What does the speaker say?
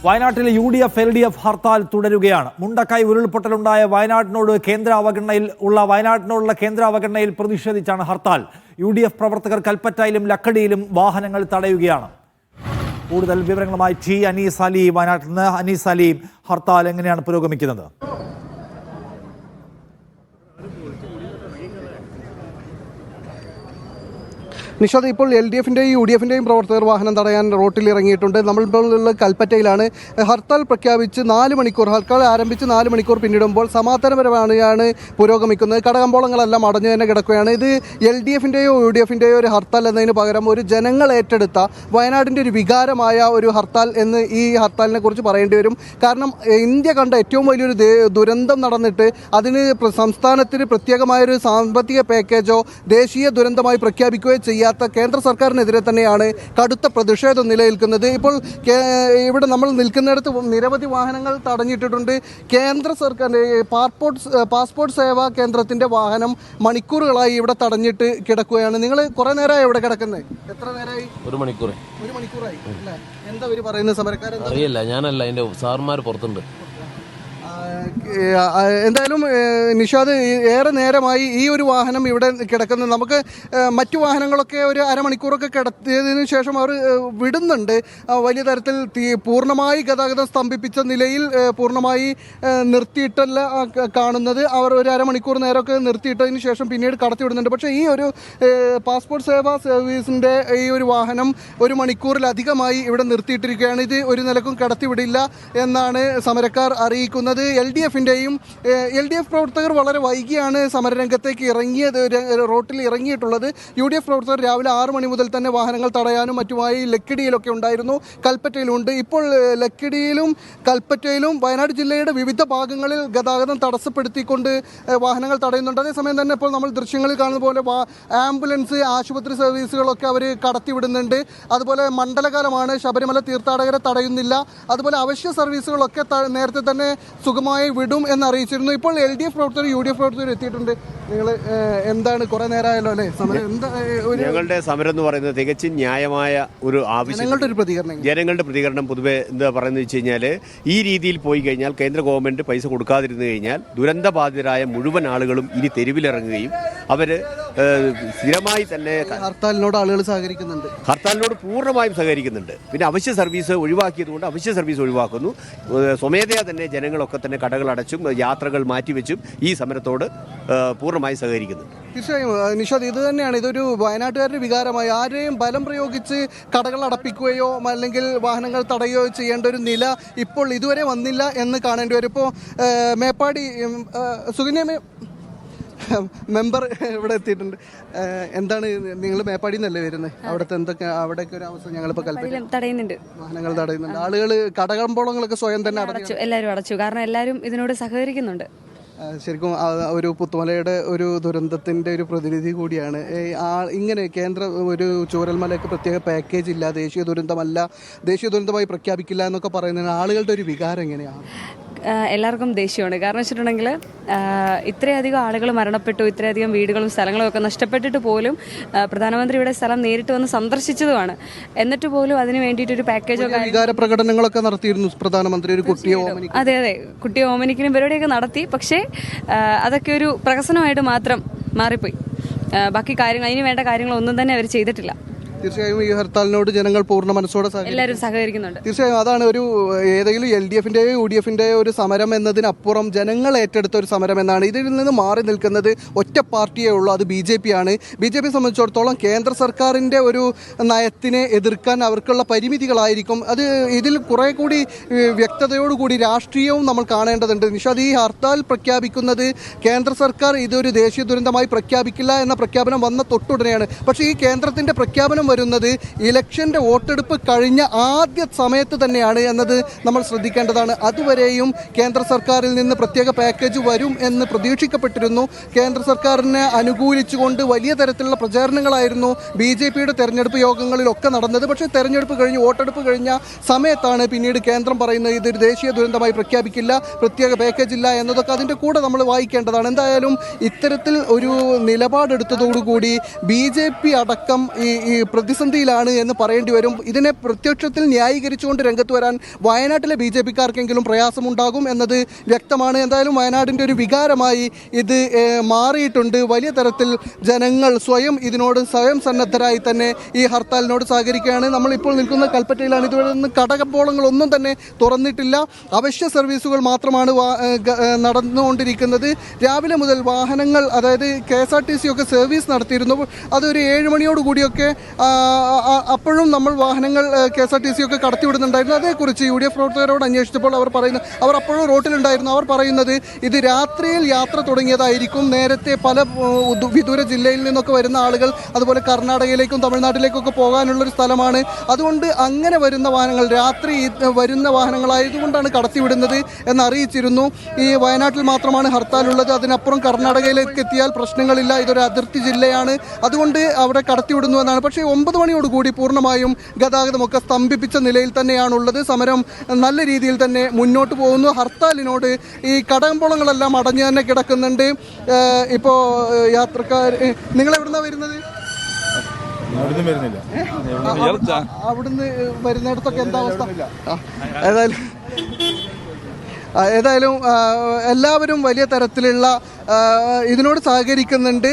വയനാട്ടിലെ UDF LDF hartal തുടരുകയാണ്. മുണ്ടക്കൈ ഉരുൾപൊട്ടലുണ്ടായ വയനാടിനോടുള്ള കേന്ദ്ര അവഗണനയിൽ പ്രതിഷേധിച്ചാണ് ഹർത്താൽ. UDF പ്രവർത്തകർ കൽപ്പറ്റയിലും ലക്കടിയിലും വാഹനങ്ങൾ തടയുകയാണ്. കൂടുതൽ വിവരങ്ങളുമായി അനീസ് അലി വയനാട്ടിൽ നിന്ന്. അനീസ് അലി, ഹർത്താൽ എങ്ങനെയാണ് പുരോഗമിക്കുന്നത്? നിഷാദ്, ഇപ്പോൾ LDFിൻ്റെയും UDFിൻ്റെയും പ്രവർത്തകർ വാഹനം തടയാൻ റോട്ടിൽ ഇറങ്ങിയിട്ടുണ്ട്. നമ്മളിപ്പോൾ കൽപ്പറ്റയിലാണ്. ഹർത്താൽ പ്രഖ്യാപിച്ച് 4 മണിക്കൂർ, ഹർത്താൽ ആരംഭിച്ച് 4 മണിക്കൂർ പിന്നിടുമ്പോൾ സമാധാനപരമാണ് പുരോഗമിക്കുന്നത്. കടകമ്പോളങ്ങളെല്ലാം അടഞ്ഞു തന്നെ കിടക്കുകയാണ്. ഇത് LDFിൻ്റെയോ UDFിൻ്റെയോ ഒരു ഹർത്താൽ എന്നതിന് പകരം ഒരു ജനങ്ങൾ ഏറ്റെടുത്ത വയനാടിൻ്റെ ഒരു വികാരമായ ഒരു ഹർത്താൽ എന്ന് ഈ ഹർത്താലിനെ കുറിച്ച് പറയേണ്ടി വരും. കാരണം ഇന്ത്യ കണ്ട ഏറ്റവും വലിയൊരു ദുരന്തം നടന്നിട്ട് അതിന് സംസ്ഥാനത്തിന് പ്രത്യേകമായൊരു സാമ്പത്തിക പാക്കേജോ ദേശീയ ദുരന്തമായി പ്രഖ്യാപിക്കുകയോ ചെയ്യാത്ത കേന്ദ്ര സർക്കാരിനെതിരെ തന്നെയാണ് കടുത്ത പ്രതിഷേധം നിലനിൽക്കുന്നത്. ഇപ്പോൾ ഇവിടെ നമ്മൾ നിൽക്കുന്നിടത്ത് നിരവധി വാഹനങ്ങൾ തടഞ്ഞിട്ടിട്ടുണ്ട്. കേന്ദ്ര സർക്കാരിൻ്റെ പാസ്പോർട്ട് സേവാ കേന്ദ്രത്തിൻ്റെ വാഹനം മണിക്കൂറുകളായി ഇവിടെ തടഞ്ഞിട്ട് കിടക്കുകയാണ്. നിങ്ങൾ കുറേ നേരമായി ഇവിടെ കിടക്കുന്നത്? എത്ര നേരമായി? ഒരു മണിക്കൂറായി അല്ലേ? എന്താ ഇവർ പറയുന്നത്? സമരക്കാർ അറിയില്ല, ഞാനല്ല, അതിൻ്റെ സാർമാർ പുറത്തുണ്ട്. എന്തായാലും നിഷാദ്, ഏറെ നേരമായി ഈ ഒരു വാഹനം ഇവിടെ കിടക്കുന്നത്. നമുക്ക് മറ്റു വാഹനങ്ങളൊക്കെ ഒരു അരമണിക്കൂറൊക്കെ കിടത്തിയതിനു ശേഷം അവർ വിടുന്നുണ്ട്. വലിയ തരത്തിൽ പൂർണ്ണമായി ഗതാഗതം സ്തംഭിപ്പിച്ച നിലയിൽ പൂർണ്ണമായി നിർത്തിയിട്ടല്ല കാണുന്നത്. അവർ ഒരു അരമണിക്കൂർ നേരമൊക്കെ നിർത്തിയിട്ടതിന് ശേഷം പിന്നീട് കടത്തിവിടുന്നുണ്ട്. പക്ഷേ ഈ ഒരു പാസ്പോർട്ട് സേവാ സർവീസിൻ്റെ ഈ ഒരു വാഹനം 1 മണിക്കൂറിലധികമായി ഇവിടെ നിർത്തിയിട്ടിരിക്കുകയാണ്. ഇത് ഒരു നിലക്കും കടത്തിവിടില്ല എന്നാണ് സമരക്കാർ അറിയിക്കുന്നത്. LDF പ്രവർത്തകർ വളരെ വൈകിയാണ് സമരരംഗത്തേക്ക് റോട്ടിൽ ഇറങ്ങിയിട്ടുള്ളത്. UDF പ്രവർത്തകർ രാവിലെ 6 മണി മുതൽ തന്നെ വാഹനങ്ങൾ തടയാനും മറ്റുമായി ലക്കിടിയിലൊക്കെ ഉണ്ടായിരുന്നു, കൽപ്പറ്റയിലുണ്ട്. ഇപ്പോൾ ലക്കിടിയിലും കൽപ്പറ്റയിലും വയനാട് ജില്ലയുടെ വിവിധ ഭാഗങ്ങളിൽ ഗതാഗതം തടസ്സപ്പെടുത്തിക്കൊണ്ട് വാഹനങ്ങൾ തടയുന്നുണ്ട്. അതേസമയം തന്നെ ഇപ്പോൾ നമ്മൾ ദൃശ്യങ്ങളിൽ കാണുന്ന പോലെ ആംബുലൻസ്, ആശുപത്രി സർവീസുകളൊക്കെ അവർ കടത്തിവിടുന്നുണ്ട്. അതുപോലെ മണ്ഡലകാലമാണ്, ശബരിമല തീർത്ഥാടകരെ തടയുന്നില്ല. അതുപോലെ അവശ്യ സർവീസുകളൊക്കെ നേരത്തെ തന്നെ സുഖമായി വിടും എന്നറിയിച്ചിരുന്നു. ഇപ്പോൾ LDF പ്രവർത്തകർ UDF പ്രവർത്തകർ എത്തിയിട്ടുണ്ട്. നിങ്ങൾ എന്താണ്, കുറെ നേരമായല്ലോ അല്ലേ സമരം? ഞങ്ങളുടെ സമരം എന്ന് പറയുന്നത് തികച്ചും ന്യായമായ ഒരു ആവശ്യം. ജനങ്ങളുടെ പ്രതികരണം പൊതുവെ എന്താ പറയുന്നത് വെച്ച് കഴിഞ്ഞാൽ, ഈ രീതിയിൽ പോയി കഴിഞ്ഞാൽ കേന്ദ്ര ഗവൺമെന്റ് പൈസ കൊടുക്കാതിരുന്നു കഴിഞ്ഞാൽ ദുരന്തബാധിതരായ മുഴുവൻ ആളുകളും ഇനി തെരുവിലിറങ്ങുകയും അവർ സ്ഥിരമായി തന്നെ ഹർത്താലിനോട് ആളുകൾ സഹകരിക്കുന്നുണ്ട്. ഹർത്താലിനോട് പൂർണ്ണമായും സഹകരിക്കുന്നുണ്ട്. പിന്നെ അവശ്യ സർവീസ് ഒഴിവാക്കിയതുകൊണ്ട് അവശ്യ സർവീസ് ഒഴിവാക്കുന്നു. സ്വമേധയാ തന്നെ ജനങ്ങളൊക്കെ തന്നെ കടകൾ അടച്ചും യാത്രകൾ മാറ്റിവെച്ചും ഈ സമരത്തോട് പൂർണ്ണമായി സഹകരിക്കുന്നുണ്ട്. തീർച്ചയായും നിഷാദ്, ഇത് തന്നെയാണ്, ഇതൊരു വയനാട്ടുകാരുടെ വികാരമായി. ആരെയും ബലം പ്രയോഗിച്ച് കടകൾ അടപ്പിക്കുകയോ അല്ലെങ്കിൽ വാഹനങ്ങൾ തടയുകയോ ചെയ്യേണ്ട ഒരു നില ഇപ്പോൾ ഇതുവരെ വന്നില്ല എന്ന് കാണേണ്ടി വരും. ഇപ്പോൾ മേപ്പാടി സുകന്യ മെമ്പർ ഇവിടെ എത്തിയിട്ടുണ്ട്. എന്താണ്, നിങ്ങൾ മേപ്പാടി നിന്നല്ലേ വരുന്നത്? അവിടെയൊക്കെ ഒരു അവസ്ഥ ഞങ്ങളിപ്പോൾ തടയുന്നുണ്ട്, വാഹനങ്ങൾ തടയുന്നുണ്ട്. ആളുകൾ കടകമ്പോളങ്ങളൊക്കെ സ്വയം തന്നെ അടച്ചു, എല്ലാവരും അടച്ചു. കാരണം എല്ലാവരും ഇതിനോട് സഹകരിക്കുന്നുണ്ട്. ശരിക്കും ഒരു പുത്തുമലയുടെ ഒരു ദുരന്തത്തിൻ്റെ ഒരു പ്രതിനിധി കൂടിയാണ്. ഇങ്ങനെ കേന്ദ്ര ഒരു ചൂരൽമലയ്ക്ക് പ്രത്യേക പാക്കേജ് ഇല്ല, ദേശീയ ദുരന്തമായി പ്രഖ്യാപിക്കില്ല എന്നൊക്കെ പറയുന്നതിന് ആളുകളുടെ ഒരു വികാരം എങ്ങനെയാണ്? എല്ലാവർക്കും ദേഷ്യമാണ്. കാരണം വെച്ചിട്ടുണ്ടെങ്കിൽ ഇത്രയധികം ആളുകൾ മരണപ്പെട്ടു, ഇത്രയധികം വീടുകളും സ്ഥലങ്ങളും ഒക്കെ നഷ്ടപ്പെട്ടിട്ട് പോലും പ്രധാനമന്ത്രി ഇവിടെ സ്ഥലം നേരിട്ട് വന്ന് സന്ദർശിച്ചതുമാണ്. എന്നിട്ട് പോലും അതിന് വേണ്ടിയിട്ടൊരു പാക്കേജോ വികാര പ്രകടനങ്ങളൊക്കെ നടത്തിയിരുന്നു പ്രധാനമന്ത്രി. ഒരു കുട്ടിയെ അതെ കുട്ടിയെ ഓമനിക്കലും പരിപാടിയൊക്കെ നടത്തി. പക്ഷേ അതൊക്കെ ഒരു പ്രഹസനമായിട്ട് മാത്രം മാറിപ്പോയി. ബാക്കി കാര്യങ്ങൾ, അതിന് വേണ്ട കാര്യങ്ങളൊന്നും തന്നെ അവർ ചെയ്തിട്ടില്ല. തീർച്ചയായും ഈ ഹർത്താലിനോട് ജനങ്ങൾ പൂർണ്ണ മനസ്സോടെ എല്ലാവരും സഹകരിക്കുന്നുണ്ട്. തീർച്ചയായും അതാണ് ഒരു ഏതെങ്കിലും LDFിൻ്റെയോ UDFിൻ്റെയോ ഒരു സമരം എന്നതിനപ്പുറം ജനങ്ങൾ ഏറ്റെടുത്ത ഒരു സമരം എന്നാണ്. ഇതിൽ നിന്ന് മാറി നിൽക്കുന്നത് ഒറ്റ പാർട്ടിയേ ഉള്ളൂ, അത് BJP ആണ്. BJP സംബന്ധിച്ചിടത്തോളം കേന്ദ്ര സർക്കാരിൻ്റെ ഒരു നയത്തിനെ എതിർക്കാൻ അവർക്കുള്ള പരിമിതികളായിരിക്കും. അത് ഇതിൽ കുറെ കൂടി വ്യക്തതയോടുകൂടി രാഷ്ട്രീയവും നമ്മൾ കാണേണ്ടതുണ്ട്. നിഷാദ്, ഈ ഹർത്താൽ പ്രഖ്യാപിക്കുന്നത് കേന്ദ്ര സർക്കാർ ഇതൊരു ദേശീയ ദുരന്തമായി പ്രഖ്യാപിക്കില്ല എന്ന പ്രഖ്യാപനം വന്ന തൊട്ടുടനെയാണ്. പക്ഷേ ഈ കേന്ദ്രത്തിൻ്റെ പ്രഖ്യാപനം വരുന്നത് ഇലക്ഷൻ്റെ വോട്ടെടുപ്പ് കഴിഞ്ഞ ആദ്യ സമയത്ത് തന്നെയാണ് എന്നത് നമ്മൾ ശ്രദ്ധിക്കേണ്ടതാണ്. അതുവരെയും കേന്ദ്ര സർക്കാരിൽ നിന്ന് പ്രത്യേക പാക്കേജ് വരും എന്ന് പ്രതീക്ഷിക്കപ്പെട്ടിരുന്നു. കേന്ദ്ര സർക്കാരിനെ അനുകൂലിച്ചുകൊണ്ട് വലിയ തരത്തിലുള്ള പ്രചാരണങ്ങളായിരുന്നു BJPയുടെ തെരഞ്ഞെടുപ്പ് യോഗങ്ങളിലൊക്കെ നടന്നത്. പക്ഷേ തെരഞ്ഞെടുപ്പ് കഴിഞ്ഞ് വോട്ടെടുപ്പ് കഴിഞ്ഞ സമയത്താണ് പിന്നീട് കേന്ദ്രം പറയുന്നത് ഇതൊരു ദേശീയ ദുരന്തമായി പ്രഖ്യാപിക്കില്ല, പ്രത്യേക പാക്കേജ് ഇല്ല എന്നതൊക്കെ അതിൻ്റെ കൂടെ നമ്മൾ വായിക്കേണ്ടതാണ്. എന്തായാലും ഇത്തരത്തിൽ ഒരു നിലപാടെടുത്തതോടുകൂടി BJP അടക്കം ഈ പ്രതിസന്ധിയിലാണ് എന്ന് പറയേണ്ടി വരും. ഇതിനെ പ്രത്യക്ഷത്തിൽ ന്യായീകരിച്ചുകൊണ്ട് രംഗത്ത് വരാൻ വയനാട്ടിലെ BJP-ക്കാർക്കെങ്കിലും പ്രയാസമുണ്ടാകും എന്നത് വ്യക്തമാണ്. എന്തായാലും വയനാടിൻ്റെ ഒരു വികാരമായി ഇത് മാറിയിട്ടുണ്ട്. വലിയ തരത്തിൽ ജനങ്ങൾ ഇതിനോട് സ്വയം സന്നദ്ധരായി തന്നെ ഈ ഹർത്താലിനോട് സഹകരിക്കുകയാണ്. നമ്മളിപ്പോൾ നിൽക്കുന്ന കൽപ്പറ്റയിലാണ്. ഇതുവരെ നിന്ന് കടകമ്പോളങ്ങളൊന്നും തന്നെ തുറന്നിട്ടില്ല. അവശ്യ സർവീസുകൾ മാത്രമാണ് നടന്നുകൊണ്ടിരിക്കുന്നത്. രാവിലെ മുതൽ വാഹനങ്ങൾ, അതായത് KSRTC ഒക്കെ സർവീസ് നടത്തിയിരുന്നു. അതൊരു 7 മണിയോടുകൂടിയൊക്കെ അപ്പോഴും നമ്മൾ വാഹനങ്ങൾ KSRTC ഒക്കെ കടത്തിവിടുന്നുണ്ടായിരുന്നു. അതേക്കുറിച്ച് UDF പ്രവർത്തകരോട് അന്വേഷിച്ചപ്പോൾ അവർ അപ്പോഴും റോട്ടിലുണ്ടായിരുന്നു. അവർ പറയുന്നത് ഇത് രാത്രിയിൽ യാത്ര തുടങ്ങിയതായിരിക്കും. നേരത്തെ പല വിദൂര ജില്ലയിൽ നിന്നൊക്കെ വരുന്ന ആളുകൾ അതുപോലെ കർണാടകയിലേക്കും തമിഴ്നാട്ടിലേക്കൊക്കെ പോകാനുള്ളൊരു സ്ഥലമാണ്. അതുകൊണ്ട് അങ്ങനെ വരുന്ന വാഹനങ്ങൾ രാത്രി വരുന്ന വാഹനങ്ങളായതുകൊണ്ടാണ് കടത്തിവിടുന്നത് എന്നറിയിച്ചിരുന്നു. ഈ വയനാട്ടിൽ മാത്രമാണ് ഹർത്താലുള്ളത്. അതിനപ്പുറം കർണാടകയിലേക്ക് എത്തിയാൽ പ്രശ്നങ്ങളില്ല. ഇതൊരു അതിർത്തി ജില്ലയാണ്. അതുകൊണ്ട് അവിടെ കടത്തിവിടുന്നു എന്നാണ്. പക്ഷേ 9 മണിയോടുകൂടി പൂർണ്ണമായും ഗതാഗതമൊക്കെ സ്തംഭിപ്പിച്ച നിലയിൽ തന്നെയാണുള്ളത്. സമരം നല്ല രീതിയിൽ തന്നെ മുന്നോട്ട് പോകുന്നു. ഹർത്താലിനോട് ഈ കടകമ്പോളങ്ങളെല്ലാം അടഞ്ഞു തന്നെ കിടക്കുന്നുണ്ട്. ഇപ്പോൾ യാത്രക്കാർ, നിങ്ങൾ എവിടുന്നാണ് വരുന്നത്? അവിടുന്ന് വരുന്നിടത്തൊക്കെ എന്താ അവസ്ഥ? ഏതായാലും എല്ലാവരും വലിയ തരത്തിലുള്ള ഇതിനോട് സഹകരിക്കുന്നുണ്ട്.